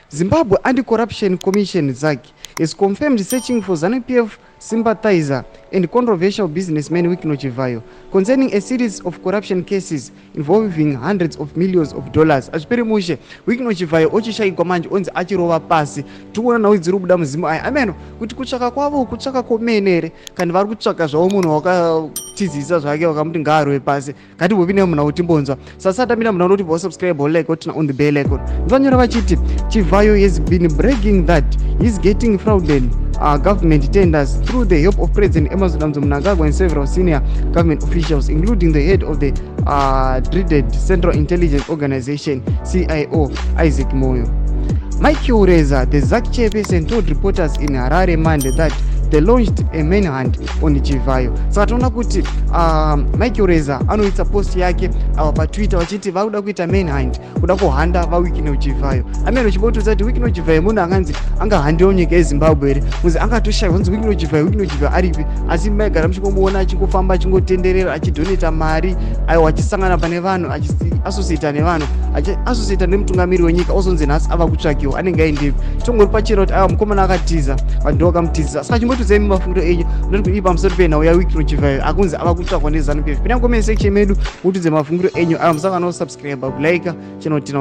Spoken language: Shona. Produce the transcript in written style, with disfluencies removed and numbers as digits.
Zimbabwe Anti-Corruption Commission (SADC) is confirmed searching for ZANU-PF sympathizer and controversial businessman Wikino Chivhayo concerning a series of corruption cases involving hundreds of millions of dollars. Achipere mushe Wikino Chivhayo ochishaikwa manje onzi achirova pasi. Tikuona nawo dziri kubuda muzimu aya ameno kuti kutsvaka kwavo kutsvaka komenere kandi vari kutsvaka zvavo munhu wakatizisa zvake wakamuti ngaarwe pasi ngatihopine munhu utimbonzwa sasatamira munhu anoti subscribe like otina on the bell icon. Ndivanyora vachiti Chivhayo has been bragging that he's getting fraudulent government tenders through the help of President Emmerson Mnangagwa and several senior government officials, including the head of the dreaded Central Intelligence Organization (CIO) Isaac Moyo. Mike Ureza, the SADC chairperson, told reporters in Harare Monday that they launched a manhunt on Chivhayo. Saka tona kuti Mike Ureza anoita post yake pa Twitter vachiti vakuda kuita manhunt kuda kuhanda vaWikino Chivhayo. Ameno chibotodza kuti Wikino Chivhayo munhu anganzi angahandiwa nyika yeZimbabwe ere muzi angatoshaya kunzi Wikino Chivhayo aripi asi maigara muchingomuona achingofamba achingotenderera achidoneta mari aiwa achisangana pane vanhu achiasociata nevanhu achiasociata nemutungamiri wenyika ozonzi nhasi ava kutsvakiwa anenge aendepi tongori pachena kuti aiwa mukomana akatiza vanhu ndovakamutiza saka chimbotodzai mumafungiro enyu ndoti kuti pamusoro penhau yaWikino Chivhayo akunzi ava kutsvakwa neZANU-PF. Pinda comment section medu mutudze mafungiro enyu aiwa musakanawo subscribe kulike channel tina